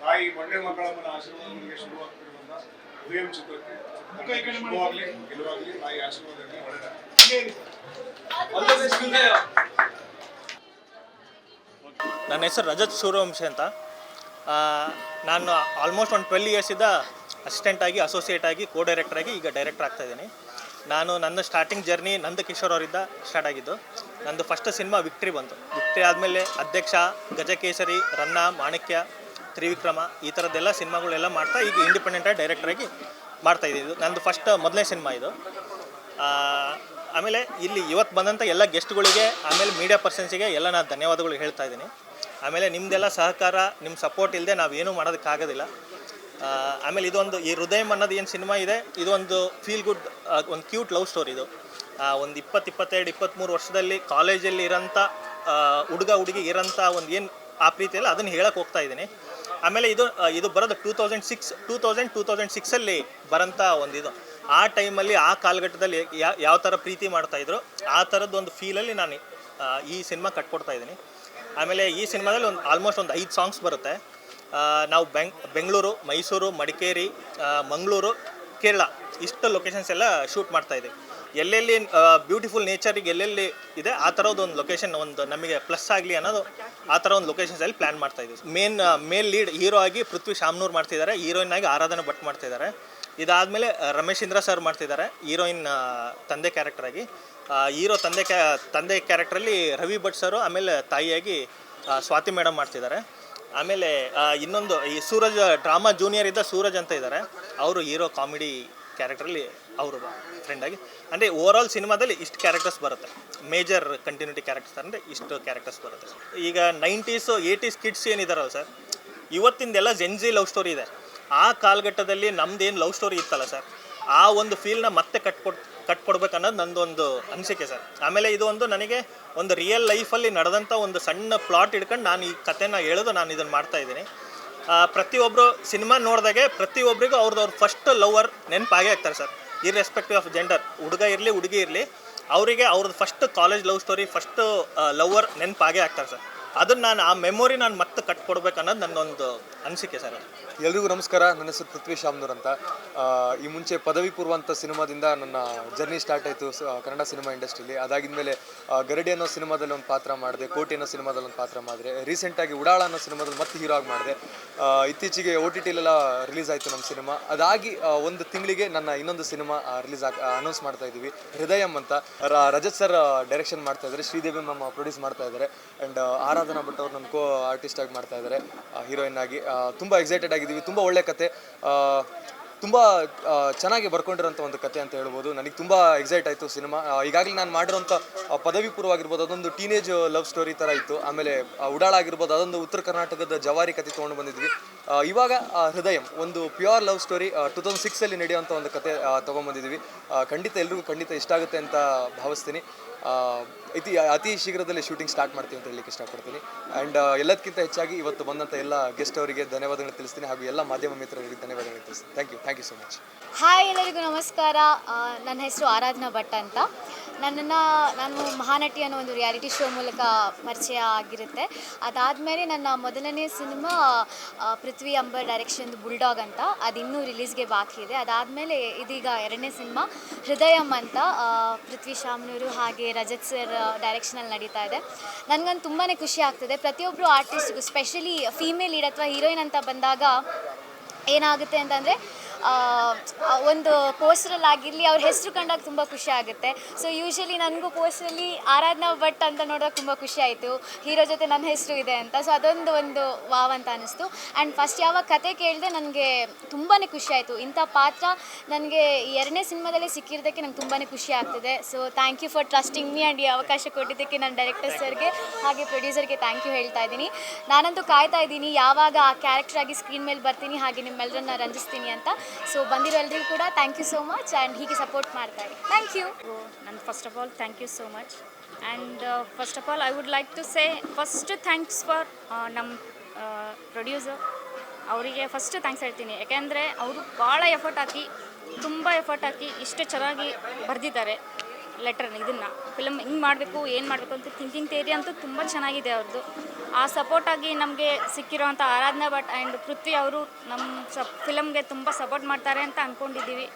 ತಾಯಿ ಬಂಡೆ ಮಕ್ಕಳಮ್ಮನ ಆಶೀರ್ವಾದಗಳಿಗೆ ಶುರುವಾಗ್ತಿರುವಂತಹ ಉದಯಂ ಚಿತ್ರಕ್ಕೆ ಶುಭವಾಗಲಿ, ಗೆಲುವಾಗಲಿ, ತಾಯಿ ಆಶೀರ್ವಾದಕ್ಕೆ ಒಳ್ಳೆಯದಾಗಲಿ. ನನ್ನ ಹೆಸರು ರಜತ್ ಸೂರ್ಯವಂಶಿ ಅಂತ. ನಾನು ಆಲ್ಮೋಸ್ಟ್ ಒಂದು 12 ಇಯರ್ಸಿಂದ ಅಸಿಸ್ಟೆಂಟ್ ಆಗಿ, ಅಸೋಸಿಯೇಟ್ ಆಗಿ, ಕೋ ಡೈರೆಕ್ಟರ್ ಆಗಿ ಈಗ ಡೈರೆಕ್ಟರ್ ಆಗ್ತಾಯಿದ್ದೀನಿ. ನನ್ನ ಸ್ಟಾರ್ಟಿಂಗ್ ಜರ್ನಿ ನಂದ ಕಿಶೋರ್ ಅವರಿಂದ ಸ್ಟಾರ್ಟ್ ಆಗಿದ್ದು. ನಂದು ಫಸ್ಟ್ ಸಿನಿಮಾ ವಿಕ್ಟ್ರಿ ಬಂತು. ವಿಕ್ಟ್ರಿ ಆದಮೇಲೆ ಅಧ್ಯಕ್ಷ, ಗಜಕೇಸರಿ, ರನ್ನ, ಮಾಣಿಕ್ಯ, ತ್ರಿವಿಕ್ರಮ ಈ ಥರದ್ದೆಲ್ಲ ಸಿನಿಮಾಗಳೆಲ್ಲ ಮಾಡ್ತಾ ಈಗ ಇಂಡಿಪೆಂಡೆಂಟಾಗಿ ಡೈರೆಕ್ಟ್ರಾಗಿ ಮಾಡ್ತಾಯಿದ್ದು. ನಂದು ಮೊದಲನೇ ಸಿನಿಮಾ ಇದು. ಆಮೇಲೆ ಇಲ್ಲಿ ಇವತ್ತು ಬಂದಂಥ ಎಲ್ಲ ಗೆಸ್ಟ್ಗಳಿಗೆ, ಆಮೇಲೆ ಮೀಡಿಯಾ ಪರ್ಸನ್ಸಿಗೆ ಎಲ್ಲ ನಾನು ಧನ್ಯವಾದಗಳು ಹೇಳ್ತಾ ಇದ್ದೀನಿ. ಆಮೇಲೆ ನಿಮ್ಮದೆಲ್ಲ ಸಹಕಾರ, ನಿಮ್ಮ ಸಪೋರ್ಟ್ ಇಲ್ಲದೆ ನಾವೇನೂ ಮಾಡೋದಕ್ಕಾಗೋದಿಲ್ಲ. ಆಮೇಲೆ ಈ ಹೃದಯಂ ಅನ್ನೋದು ಏನು ಸಿನಿಮಾ ಇದೆ, ಇದೊಂದು ಫೀಲ್ ಗುಡ್, ಒಂದು ಕ್ಯೂಟ್ ಲವ್ ಸ್ಟೋರಿ. ಇದು ಒಂದು 22-23 ವರ್ಷದಲ್ಲಿ ಕಾಲೇಜಲ್ಲಿ ಇರೋಂಥ ಹುಡುಗ ಹುಡುಗಿ ಇರೋಂಥ ಒಂದು ಏನು ಆ ಪ್ರೀತಿಯಲ್ಲ ಅದನ್ನು ಹೇಳಕ್ಕೆ ಹೋಗ್ತಾ ಇದ್ದೀನಿ. ಆಮೇಲೆ ಇದು ಬರೋದು 2006 ಬರೋಂಥ ಇದು. ಆ ಟೈಮಲ್ಲಿ, ಆ ಕಾಲಘಟ್ಟದಲ್ಲಿ ಯಾವ ಥರ ಪ್ರೀತಿ ಮಾಡ್ತಾಯಿದ್ರು ಆ ಥರದ್ದು ಒಂದು ಫೀಲಲ್ಲಿ ನಾನು ಈ ಸಿನಿಮಾ ಕಟ್ಕೊಡ್ತಾ ಇದ್ದೀನಿ. ಆಮೇಲೆ ಈ ಸಿನಿಮಾದಲ್ಲಿ ಆಲ್ಮೋಸ್ಟ್ ಒಂದು 5 ಸಾಂಗ್ಸ್ ಬರುತ್ತೆ. ನಾವು ಬೆಂಗಳೂರು, ಮೈಸೂರು, ಮಡಿಕೇರಿ, ಮಂಗಳೂರು, ಕೇರಳ ಇಷ್ಟು ಲೊಕೇಶನ್ಸ್ ಎಲ್ಲ ಶೂಟ್ ಮಾಡ್ತಾಯಿದ್ದೀವಿ. ಎಲ್ಲೆಲ್ಲಿ ಬ್ಯೂಟಿಫುಲ್ ನೇಚರಿಗೆ ಎಲ್ಲೆಲ್ಲಿ ಇದೆ ಆ ಥರದ್ದು ಒಂದು ಲೊಕೇಶನ್ ನಮಗೆ ಪ್ಲಸ್ ಆಗಲಿ ಅನ್ನೋದು ಆ ಥರ ಒಂದು ಲೊಕೇಶನ್ಸಲ್ಲಿ ಪ್ಲ್ಯಾನ್ ಮಾಡ್ತಾಯಿದ್ದೀವಿ. ಮೇನ್ ಲೀಡ್ ಹೀರೋ ಆಗಿ ಪೃಥ್ವಿ ಶಾಮ್ನೂರ್ ಮಾಡ್ತಿದ್ದಾರೆ, ಹೀರೋಯಿನ್ ಆಗಿ ಆರಾಧನಾ ಭಟ್ ಮಾಡ್ತಿದ್ದಾರೆ. ಇದಾದಮೇಲೆ ರಮೇಶ್ ಇಂದ್ರ ಸರ್ ಮಾಡ್ತಿದ್ದಾರೆ ಹೀರೋಯಿನ್ ತಂದೆ ಕ್ಯಾರೆಕ್ಟರಾಗಿ. ಹೀರೋ ತಂದೆ ಕ್ಯಾರೆಕ್ಟ್ರಲ್ಲಿ ರವಿ ಭಟ್ ಸರು, ಆಮೇಲೆ ತಾಯಿಯಾಗಿ ಸ್ವಾತಿ ಮೇಡಮ್ ಮಾಡ್ತಿದ್ದಾರೆ. ಆಮೇಲೆ ಇನ್ನೊಂದು ಈ ಸೂರಜ್ ಡ್ರಾಮಾ ಜೂನಿಯರ್ ಇದ್ದ ಸೂರಜ್ ಅಂತ ಇದ್ದಾರೆ, ಅವರು ಹೀರೋ ಕಾಮಿಡಿ ಕ್ಯಾರೆಕ್ಟ್ರಲ್ಲಿ ಅವರು ಫ್ರೆಂಡಾಗಿ. ಅಂದರೆ ಓವರಾಲ್ ಸಿನಿಮಾದಲ್ಲಿ ಇಷ್ಟು ಕ್ಯಾರೆಕ್ಟರ್ಸ್ ಬರುತ್ತೆ. ಮೇಜರ್ ಕಂಟಿನ್ಯೂಟಿ ಕ್ಯಾರೆಕ್ಟರ್ಸ್ ಅಂದರೆ ಇಷ್ಟು ಕ್ಯಾರೆಕ್ಟರ್ಸ್ ಬರುತ್ತೆ. ಈಗ 90s 80s ಕಿಡ್ಸ್ ಏನಿದಾರಲ್ಲ ಸರ್, ಇವತ್ತಿಂದೆಲ್ಲ ಜೆನ್ಜಿ ಲವ್ ಸ್ಟೋರಿ ಇದೆ. ಆ ಕಾಲಘಟ್ಟದಲ್ಲಿ ನಮ್ದೇನು ಲವ್ ಸ್ಟೋರಿ ಇತ್ತಲ್ಲ ಸರ್, ಆ ಒಂದು ಫೀಲ್ನ ಮತ್ತೆ ಕಟ್ಕೊಡ್ಬೇಕನ್ನೋದು ನಂದೊಂದು ಅನಿಸಿಕೆ ಸರ್. ಆಮೇಲೆ ನನಗೆ ಒಂದು ರಿಯಲ್ ಲೈಫಲ್ಲಿ ನಡೆದಂಥ ಒಂದು ಸಣ್ಣ ಪ್ಲಾಟ್ ಹಿಡ್ಕೊಂಡು ನಾನು ಈ ಕಥೆನ ಹೇಳೋದು ನಾನು ಇದನ್ನು ಮಾಡ್ತಾಯಿದ್ದೀನಿ. ಪ್ರತಿಯೊಬ್ಬರು ಸಿನಿಮಾ ನೋಡಿದಾಗೆ ಪ್ರತಿಯೊಬ್ಬರಿಗೂ ಅವ್ರ ಫಸ್ಟ್ ಲವರ್ ನೆನಪಾಗೇ ಆಗ್ತಾರೆ ಸರ್, ಇರ್ರೆಸ್ಪೆಕ್ಟಿವ್ ಆಫ್ ಜೆಂಡರ್. ಹುಡುಗ ಇರಲಿ ಹುಡುಗಿ ಇರಲಿ, ಅವರಿಗೆ ಅವ್ರದ್ದು first college love story, first lover ನೆನಪಾಗೇ ಆಗ್ತಾರೆ ಸರ್. ಅದನ್ನು ಆ ಮೆಮೊರಿ ನಾನು ಮತ್ತೆ ಕಟ್ಕೊಡ್ಬೇಕು ಅನ್ನೋದು ನನ್ನೊಂದು ಅನಿಸಿಕೆ ಸರ್. ಎಲ್ರಿಗೂ ನಮಸ್ಕಾರ. ನನ್ನ ಹೆಸರು ಪೃಥ್ವಿ ಶಾಮ್ನೂರ್ ಅಂತ. ಈ ಮುಂಚೆ ಪದವಿ ಪೂರ್ವ ಅಂತ ಸಿನಿಮಾದಿಂದ ನನ್ನ ಜರ್ನಿ ಸ್ಟಾರ್ಟ್ ಆಯಿತು ಕನ್ನಡ ಸಿನಿಮಾ ಇಂಡಸ್ಟ್ರಿಲಿ. ಅದಾಗಿದ್ಮೇಲೆ ಗರಡಿ ಅನ್ನೋ ಸಿನಿಮಾದಲ್ಲಿ ಒಂದು ಪಾತ್ರ ಮಾಡಿದೆ, ಕೋಟಿ ಅನ್ನೋ ಸಿನಿಮಾದಲ್ಲಿ ಒಂದು ಪಾತ್ರ ಮಾಡಿದೆ. ರೀಸೆಂಟಾಗಿ ಉಡಾಳ ಅನ್ನೋ ಸಿನಿಮಾದಲ್ಲಿ ಮತ್ತೆ ಹೀರೋ ಆಗಿ ಮಾಡಿದೆ. ಇತ್ತೀಚೆಗೆ OTTಲೆಲ್ಲ ರಿಲೀಸ್ ಆಯಿತು ನಮ್ಮ ಸಿನಿಮಾ. ಅದಾಗಿ ಒಂದು ತಿಂಗಳಿಗೆ ನನ್ನ ಇನ್ನೊಂದು ಸಿನಿಮಾ ಅನೌನ್ಸ್ ಮಾಡ್ತಾ ಇದ್ದೀವಿ, ಹೃದಯಂ ಅಂತ. ರಜತ್ ಸರ್ ಡೈರೆಕ್ಷನ್ ಮಾಡ್ತಾ ಇದ್ದಾರೆ, ಶ್ರೀದೇವಿ ಮ್ಯಾಮ್ ಪ್ರೊಡ್ಯೂಸ್ ಮಾಡ್ತಾ ಇದ್ದಾರೆ, ಆ್ಯಂಡ್ ಆರಾಧನಾ ಭಟ್ ಅವ್ರು ನನ್ನ ಕೋ ಆರ್ಟಿಸ್ಟ್ ಆಗಿ ಮಾಡ್ತಾ ಇದ್ದಾರೆ ಹೀರೋಯಿನ್ ಆಗಿ. ತುಂಬ ಎಕ್ಸೈಟೆಡ್ ಆಗಿದ್ದೀವಿ. ತುಂಬ ಒಳ್ಳೆ ಕತೆ, ತುಂಬ ಚೆನ್ನಾಗಿ ಬರ್ಕೊಂಡಿರೋಂಥ ಒಂದು ಕತೆ ಅಂತ ಹೇಳ್ಬೋದು. ನನಗೆ ತುಂಬ ಎಕ್ಸೈಟ್ ಆಯಿತು ಸಿನಿಮಾ. ಈಗಾಗಲೇ ನಾನು ಮಾಡಿರೋಂಥ ಪದವಿ ಪೂರ್ವ ಆಗಿರ್ಬೋದು, ಅದೊಂದು ಟೀನೇಜ್ ಲವ್ ಸ್ಟೋರಿ ಥರ ಇತ್ತು. ಆಮೇಲೆ ಉಡಾಳ ಆಗಿರ್ಬೋದು, ಅದೊಂದು ಉತ್ತರ ಕರ್ನಾಟಕದ ಜವಾರಿ ಕತೆ ತೊಗೊಂಡು ಬಂದಿದ್ವಿ. ಇವಾಗ ಹೃದಯಂ ಒಂದು ಪ್ಯೂರ್ ಲವ್ ಸ್ಟೋರಿ 2006 ನಡೆಯುವಂಥ ಒಂದು ಕತೆ ತೊಗೊಂಬಂದಿದ್ವಿ. ಎಲ್ರಿಗೂ ಖಂಡಿತ ಇಷ್ಟ ಆಗುತ್ತೆ ಅಂತ ಭಾವಿಸ್ತೀನಿ. ಅತಿ ಶೀಘ್ರದಲ್ಲೇ ಶೂಟಿಂಗ್ ಸ್ಟಾರ್ಟ್ ಮಾಡ್ತೀವಿ ಅಂತ ಹೇಳಲಿಕ್ಕೆ ಇಷ್ಟಪಡ್ತೀನಿ. ಆ್ಯಂಡ್ ಎಲ್ಲದಕ್ಕಿಂತ ಹೆಚ್ಚಾಗಿ ಇವತ್ತು ಬಂದಂಥ ಎಲ್ಲ ಗೆಸ್ಟ್ ಅವರಿಗೆ ಧನ್ಯವಾದಗಳು ತಿಳಿಸ್ತೀನಿ, ಹಾಗೂ ಎಲ್ಲ ಮಾಧ್ಯಮ ಮಿತ್ರರಿಗೆ ಧನ್ಯವಾದಗಳು ತಿಳಿಸ್ತೀನಿ. Thank you so much. Hi, ಎಲ್ಲರಿಗೂ ನಮಸ್ಕಾರ. ನನ್ನ ಹೆಸರು ಆರಾಧನಾ ಭಟ್ ಅಂತ. ನಾನು ಮಹಾನಟಿ ಅನ್ನೋ ಒಂದು ರಿಯಾಲಿಟಿ ಶೋ ಮೂಲಕ ಪರಿಚಯ ಆಗಿರುತ್ತೆ. ಅದಾದಮೇಲೆ ನನ್ನ ಮೊದಲನೇ ಸಿನಿಮಾ ಪೃಥ್ವಿ ಅಂಬರ್ ಡೈರೆಕ್ಷನ್ ಬುಲ್ಡಾಗ್ ಅಂತ, ಅದು ಇನ್ನೂ ರಿಲೀಸ್ಗೆ ಬಾಕಿ ಇದೆ. ಅದಾದಮೇಲೆ ಇದೀಗ 2ನೇ ಸಿನಿಮಾ ಹೃದಯಂ ಅಂತ ಪೃಥ್ವಿ ಶಾಮ್ನೂರು ಹಾಗೆ ರಜತ್ ಸರ್ ಡೈರೆಕ್ಷನಲ್ಲಿ ನಡೀತಾ ಇದೆ. ನನಗಂತೂ ತುಂಬಾ ಖುಷಿ ಆಗ್ತದೆ. ಪ್ರತಿಯೊಬ್ಬರು ಆರ್ಟಿಸ್ಟ್ಗೂ, ಸ್ಪೆಷಲಿ ಫೀಮೇಲ್ ಲೀಡ್ ಅಥವಾ ಹೀರೋಯಿನ್ ಅಂತ ಬಂದಾಗ ಏನಾಗುತ್ತೆ ಅಂತಂದರೆ, ಒಂದು ಪೋಸ್ಟರಲ್ಲಿ ಆಗಿರಲಿ ಅವ್ರ ಹೆಸರು ಕಂಡಾಗ ತುಂಬ ಖುಷಿ ಆಗುತ್ತೆ. ಸೊ ಯೂಶ್ವಲಿ ನನಗೂ ಪೋಸ್ಟರಲ್ಲಿ ಆರಾಧನಾ ಭಟ್ ಅಂತ ನೋಡೋಕೆ ತುಂಬ ಖುಷಿ ಆಯಿತು, ಹೀರೋ ಜೊತೆ ನನ್ನ ಹೆಸರು ಇದೆ ಅಂತ. ಸೊ ಅದೊಂದು ವಾವ್ ಅಂತ ಅನ್ನಿಸ್ತು. ಆ್ಯಂಡ್ ಫಸ್ಟ್ ಯಾವಾಗ ಕತೆ ಕೇಳಿದೆ ನನಗೆ ತುಂಬಾ ಖುಷಿ ಆಯಿತು. ಇಂಥ ಪಾತ್ರ ನನಗೆ 2ನೇ ಸಿನಿಮಾದಲ್ಲೇ ಸಿಕ್ಕಿರೋದಕ್ಕೆ ನಂಗೆ ತುಂಬಾ ಖುಷಿ ಆಗ್ತಿದೆ. So thank you for trusting me and ಈ ಅವಕಾಶ ಕೊಟ್ಟಿದ್ದಕ್ಕೆ ನನ್ನ ಡೈರೆಕ್ಟರ್ ಸರ್ಗೆ ಹಾಗೆ ಪ್ರೊಡ್ಯೂಸರ್ಗೆ ಥ್ಯಾಂಕ್ ಯು ಹೇಳ್ತಾ ಇದ್ದೀನಿ. ನಾನಂತೂ ಕಾಯ್ತಾ ಇದ್ದೀನಿ ಯಾವಾಗ ಆ ಕ್ಯಾರೆಕ್ಟರ್ ಆಗಿ ಸ್ಕ್ರೀನ್ ಮೇಲೆ ಬರ್ತೀನಿ, ಹಾಗೆ ನಿಮ್ಮೆಲ್ಲರನ್ನ ರಂಜಿಸ್ತೀನಿ ಅಂತ. ಸೊ ಬಂದಿರೋ ಎಲ್ರಿಗೂ ಕೂಡ thank you so much, and ಹೀಗೆ ಸಪೋರ್ಟ್ ಮಾಡ್ತಾರೆ. Thank you. And first of all, thank you so much. And first of all, I would like to say first thanks for ನಮ್ಮ ಪ್ರೊಡ್ಯೂಸರ್ ಅವರಿಗೆ ಫಸ್ಟ್ ಥ್ಯಾಂಕ್ಸ್ ಹೇಳ್ತೀನಿ. ಯಾಕೆಂದರೆ ಅವರು ಭಾಳ ತುಂಬ effort ಹಾಕಿ ಇಷ್ಟು ಚೆನ್ನಾಗಿ ಬರೆದಿದ್ದಾರೆ. ಲೆಟರ್ ಇದನ್ನು ಫಿಲಮ್ ಹಿಂಗೆ ಮಾಡಬೇಕು ಏನು ಮಾಡಬೇಕು ಅಂತ ಥಿಂಕಿಂಗ್ ಥಿಯರಿ ಅಂತೂ ತುಂಬ ಚೆನ್ನಾಗಿದೆ ಅವ್ರದ್ದು. ಆ ಸಪೋರ್ಟಾಗಿ ನಮಗೆ ಸಿಕ್ಕಿರೋವಂಥ ಆರಾಧನಾ ಭಟ್ ಆ್ಯಂಡ್ ಪೃಥ್ವಿ ಅವರು ನಮ್ಮ ಫಿಲಮ್ಗೆ ತುಂಬ ಸಪೋರ್ಟ್ ಮಾಡ್ತಾರೆ ಅಂತ ಅಂದ್ಕೊಂಡಿದ್ದೀವಿ.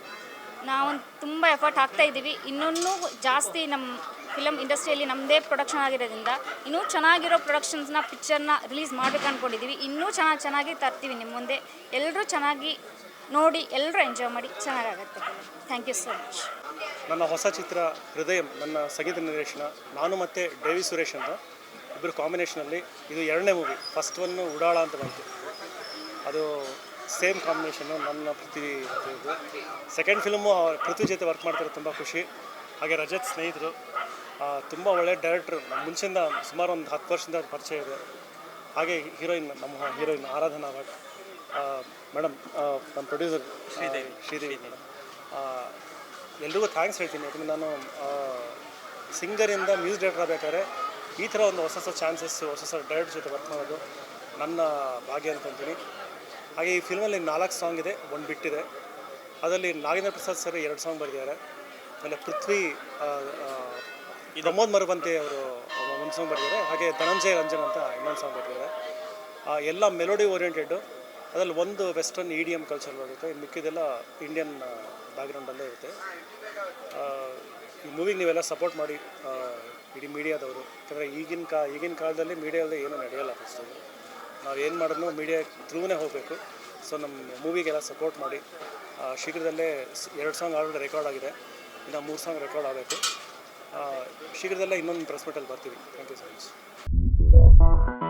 ನಾವು ತುಂಬ ಎಫರ್ಟ್ ಹಾಕ್ತಾಯಿದ್ದೀವಿ. ಇನ್ನೂ ಜಾಸ್ತಿ ನಮ್ಮ ಫಿಲಮ್ ಇಂಡಸ್ಟ್ರಿಯಲ್ಲಿ ನಮ್ಮದೇ ಪ್ರೊಡಕ್ಷನ್ ಆಗಿರೋದ್ರಿಂದ ಇನ್ನೂ ಚೆನ್ನಾಗಿರೋ ಪ್ರೊಡಕ್ಷನ್ಸ್ನ ಪಿಕ್ಚರ್ನ ರಿಲೀಸ್ ಮಾಡಬೇಕು ಅಂದ್ಕೊಂಡಿದ್ದೀವಿ. ಇನ್ನೂ ಚೆನ್ನಾಗಿ ತರ್ತೀವಿ ನಿಮ್ಮ ಮುಂದೆ. ಎಲ್ಲರೂ ಚೆನ್ನಾಗಿ ನೋಡಿ, ಎಲ್ಲರೂ ಎಂಜಾಯ್ ಮಾಡಿ ಚೆನ್ನಾಗಾಗತ್ತೆ. Thank you so much. ನನ್ನ ಹೊಸ ಚಿತ್ರ ಹೃದಯಂ, ನನ್ನ ಸಂಗೀತ ನಿರ್ದೇಶನ, ನಾನು ಮತ್ತು ಡೇವಿ ಸುರೇಶ್ ಅಂತ ಇಬ್ಬರು ಕಾಂಬಿನೇಷನಲ್ಲಿ. ಇದು 2ನೇ ಮೂವಿ. ಫಸ್ಟ್ ಒನ್ನು ಉಡಾಳ ಅಂತ ಬಂತು, ಅದು ಸೇಮ್ ಕಾಂಬಿನೇಷನ್ನು ನನ್ನ ಪೃಥ್ವಿ ಇದು. ಸೆಕೆಂಡ್ ಫಿಲ್ಮು ಪೃಥ್ವಿ ಜೊತೆ ವರ್ಕ್ ಮಾಡ್ತಾರೆ, ತುಂಬ ಖುಷಿ. ಹಾಗೆ ರಜತ್ ಸ್ನೇಹಿತರು, ತುಂಬ ಒಳ್ಳೆಯ ಡೈರೆಕ್ಟ್ರು. ನಮ್ಮ ಮುಂಚೆಯಿಂದ ಸುಮಾರು ಒಂದು 10 ವರ್ಷದಿಂದ ಪರಿಚಯ ಇದೆ. ಹಾಗೆ ಹೀರೋಯಿನ್, ನಮ್ಮ ಹೀರೋಯಿನ್ ಆರಾಧನಾ ಭಟ್ ಮೇಡಮ್, ನಮ್ಮ ಪ್ರೊಡ್ಯೂಸರ್ ಶ್ರೀದೇವಿ ಮೇಡಮ್. ಎಲ್ರಿಗೂ ಥ್ಯಾಂಕ್ಸ್ ಹೇಳ್ತೀನಿ. ಯಾಕಂದರೆ ನಾನು ಸಿಂಗರಿಂದ ಮ್ಯೂಸಿಕ್ ಡೈರೆಕ್ಟರ್ ಆಗಬೇಕಾದ್ರೆ ಈ ಥರ ಒಂದು ಹೊಸ ಚಾನ್ಸಸ್ಸು, ಹೊಸ ಡೈರೆಕ್ಟರ್ ಜೊತೆ ವರ್ಕ್ ಮಾಡೋದು ನನ್ನ ಭಾಗ್ಯ ಅಂತಂತೀನಿ. ಹಾಗೆ ಈ ಫಿಲ್ಮಲ್ಲಿ 4 ಸಾಂಗ್ ಇದೆ, 1 ಬಿಟ್ಟಿದೆ. ಅದರಲ್ಲಿ ನಾಗೇಂದ್ರ ಪ್ರಸಾದ್ ಸರ್ 2 ಸಾಂಗ್ ಬರೆದಿದ್ದಾರೆ. ಆಮೇಲೆ ಪೃಥ್ವಿ, ಪ್ರಮೋದ್ ಮರುಬಂತಿ ಅವರು 1 ಸಾಂಗ್ ಬರೆದಿದ್ದಾರೆ. ಹಾಗೆ ಧನಂಜಯ ರಂಜನ್ ಅಂತ ಇನ್ನೊಂದು ಸಾಂಗ್ ಬರೆದಿದ್ದಾರೆ. ಎಲ್ಲ ಮೆಲೋಡಿ ಓರಿಯೆಂಟೆಡ್ಡು. ಅದರಲ್ಲಿ 1 ವೆಸ್ಟರ್ನ್ EDM ಕಲ್ಚರ್ ಬರುತ್ತೆ, ಮಿಕ್ಕಿದೆಲ್ಲ ಇಂಡಿಯನ್ ಬ್ಯಾಕ್ಗ್ರೌಂಡಲ್ಲೇ ಇರುತ್ತೆ. ಈ ಮೂವಿಗೆ ನೀವೆಲ್ಲ ಸಪೋರ್ಟ್ ಮಾಡಿ, ಇಡೀ ಮೀಡಿಯಾದವರು. ಯಾಕಂದರೆ ಈಗಿನ ಕಾಲದಲ್ಲಿ ಮೀಡಿಯಾದಲ್ಲಿ ಏನೂ ನಡೆಯಲ್ಲ. ಫಸ್ಟು ನಾವು ಏನು ಮಾಡಿದ್ರೂ ಮೀಡಿಯಾ ಥ್ರೂನೇ ಹೋಗಬೇಕು. ಸೊ ನಮ್ಮ ಮೂವಿಗೆಲ್ಲ ಸಪೋರ್ಟ್ ಮಾಡಿ. ಶೀಘ್ರದಲ್ಲೇ 2 ಸಾಂಗ್ ಆಲ್ರೆಡಿ ರೆಕಾರ್ಡ್ ಆಗಿದೆ, ಇನ್ನು 3 ಸಾಂಗ್ ರೆಕಾರ್ಡ್ ಆಗಬೇಕು. ಶೀಘ್ರದಲ್ಲೇ ಇನ್ನೊಂದು ಪ್ರೆಸ್ ಮೀಟಲ್ಲಿ ಬರ್ತೀವಿ. Thank you so much.